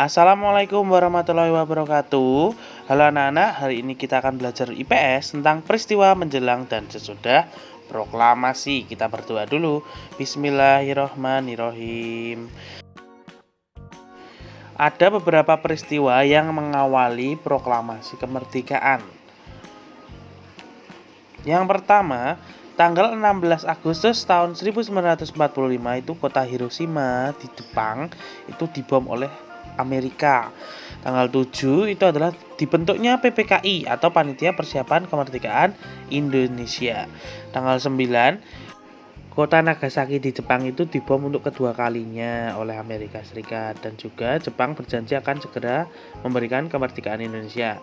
Assalamualaikum warahmatullahi wabarakatuh. Halo anak-anak, hari ini kita akan belajar IPS tentang peristiwa menjelang dan sesudah proklamasi. Kita berdoa dulu. Bismillahirrohmanirrohim. Ada beberapa peristiwa yang mengawali proklamasi kemerdekaan. Yang pertama, tanggal 16 Agustus tahun 1945 itu kota Hiroshima di Jepang itu dibom oleh Amerika. Tanggal 7 itu adalah dibentuknya PPKI atau Panitia Persiapan Kemerdekaan Indonesia. Tanggal 9 kota Nagasaki di Jepang itu dibom untuk kedua kalinya oleh Amerika Serikat, dan juga Jepang berjanji akan segera memberikan kemerdekaan Indonesia.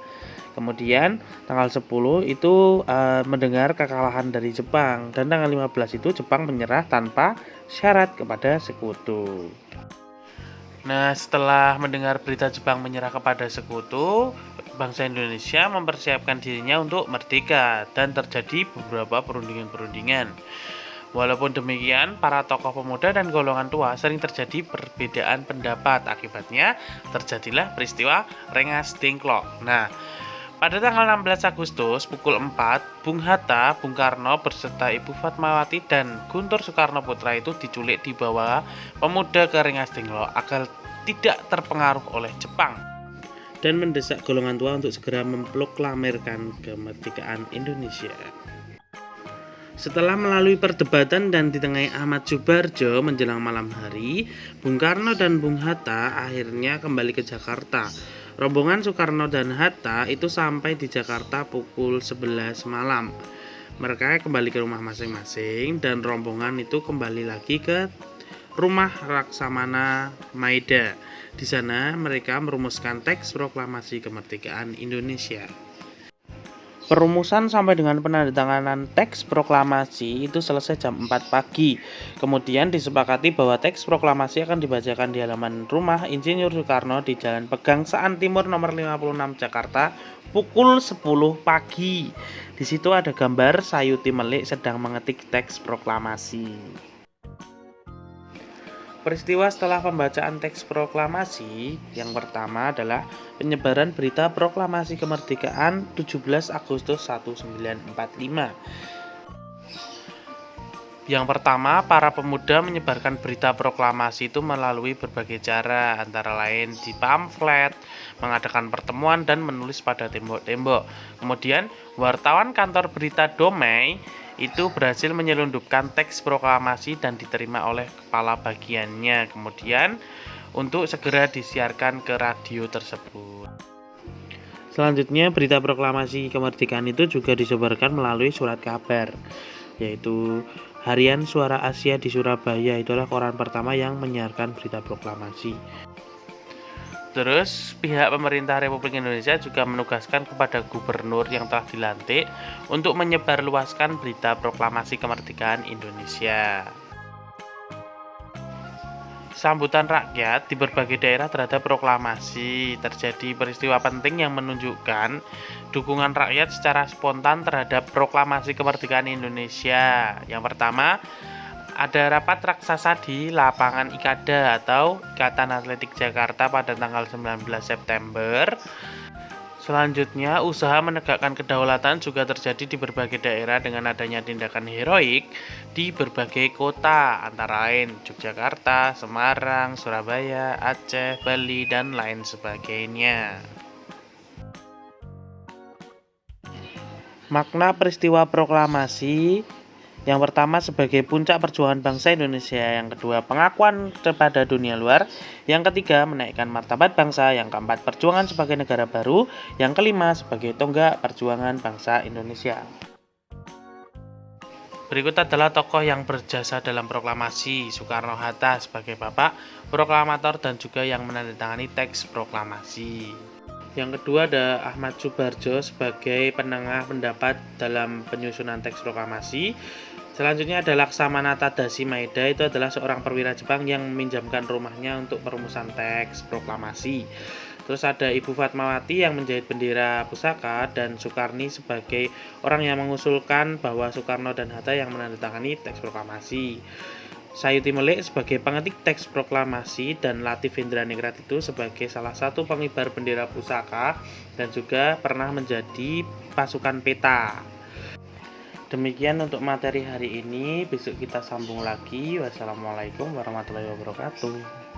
Kemudian tanggal 10 itu mendengar kekalahan dari Jepang, dan tanggal 15 itu Jepang menyerah tanpa syarat kepada sekutu. Nah, setelah mendengar berita Jepang menyerah kepada sekutu, bangsa Indonesia mempersiapkan dirinya untuk merdeka dan terjadi beberapa perundingan-perundingan. Walaupun demikian, para tokoh pemuda dan golongan tua sering terjadi perbedaan pendapat. Akibatnya, terjadilah peristiwa Rengas Dengklok. Nah, pada tanggal 16 Agustus pukul 4, Bung Hatta, Bung Karno beserta Ibu Fatmawati dan Guntur Soekarno Putra itu diculik di bawah pemuda ke Rengas Dengklok agar tidak terpengaruh oleh Jepang dan mendesak golongan tua untuk segera memproklamirkan kemerdekaan Indonesia. Setelah melalui perdebatan dan ditengahi Ahmad Subarjo menjelang malam hari, Bung Karno dan Bung Hatta akhirnya kembali ke Jakarta. Rombongan Soekarno dan Hatta itu sampai di Jakarta pukul 11 malam. Mereka kembali ke rumah masing-masing dan rombongan itu kembali lagi ke rumah Laksamana Maeda. Di sana mereka merumuskan teks proklamasi kemerdekaan Indonesia. Perumusan sampai dengan penandatanganan teks proklamasi itu selesai jam 4 pagi. Kemudian disepakati bahwa teks proklamasi akan dibacakan di halaman rumah Insinyur Soekarno di Jalan Pegangsaan Timur nomor 56 Jakarta pukul 10 pagi. Di situ ada gambar Sayuti Melik sedang mengetik teks proklamasi. Peristiwa setelah pembacaan teks proklamasi yang pertama adalah penyebaran berita proklamasi kemerdekaan 17 Agustus 1945. Yang pertama, para pemuda menyebarkan berita proklamasi itu melalui berbagai cara, antara lain di pamflet, mengadakan pertemuan, dan menulis pada tembok-tembok. Kemudian, wartawan kantor berita Domei itu berhasil menyelundupkan teks proklamasi dan diterima oleh kepala bagiannya. Kemudian, untuk segera disiarkan ke radio tersebut. Selanjutnya, berita proklamasi kemerdekaan itu juga disebarkan melalui surat kabar, yaitu Harian Suara Asia di Surabaya. Itulah koran pertama yang menyiarkan berita proklamasi. Terus pihak pemerintah Republik Indonesia juga menugaskan kepada gubernur yang telah dilantik untuk menyebarluaskan berita proklamasi kemerdekaan Indonesia. Sambutan rakyat di berbagai daerah terhadap proklamasi. Terjadi peristiwa penting yang menunjukkan dukungan rakyat secara spontan terhadap proklamasi kemerdekaan Indonesia. Yang pertama, ada rapat raksasa di lapangan Ikada atau Ikatan Atletik Jakarta pada tanggal 19 September. Selanjutnya, usaha menegakkan kedaulatan juga terjadi di berbagai daerah dengan adanya tindakan heroik di berbagai kota, antara lain Yogyakarta, Semarang, Surabaya, Aceh, Bali, dan lain sebagainya. Makna peristiwa proklamasi: yang pertama, sebagai puncak perjuangan bangsa Indonesia. Yang kedua, pengakuan kepada dunia luar. Yang ketiga, menaikkan martabat bangsa. Yang keempat, perjuangan sebagai negara baru. Yang kelima, sebagai tonggak perjuangan bangsa Indonesia. Berikut adalah tokoh yang berjasa dalam proklamasi. Soekarno-Hatta sebagai bapak proklamator dan juga yang menandatangani teks proklamasi. Yang kedua ada Ahmad Subarjo sebagai penengah pendapat dalam penyusunan teks proklamasi. Selanjutnya ada Laksamana Tadashi Maeda, itu adalah seorang perwira Jepang yang meminjamkan rumahnya untuk perumusan teks proklamasi. Terus ada Ibu Fatmawati yang menjahit bendera pusaka, dan Soekarni sebagai orang yang mengusulkan bahwa Soekarno dan Hatta yang menandatangani teks proklamasi. Sayuti Melik sebagai pengetik teks proklamasi dan Latif Indraningrat itu sebagai salah satu pengibar bendera pusaka dan juga pernah menjadi pasukan peta. Demikian untuk materi hari ini, besok kita sambung lagi. Wassalamualaikum warahmatullahi wabarakatuh.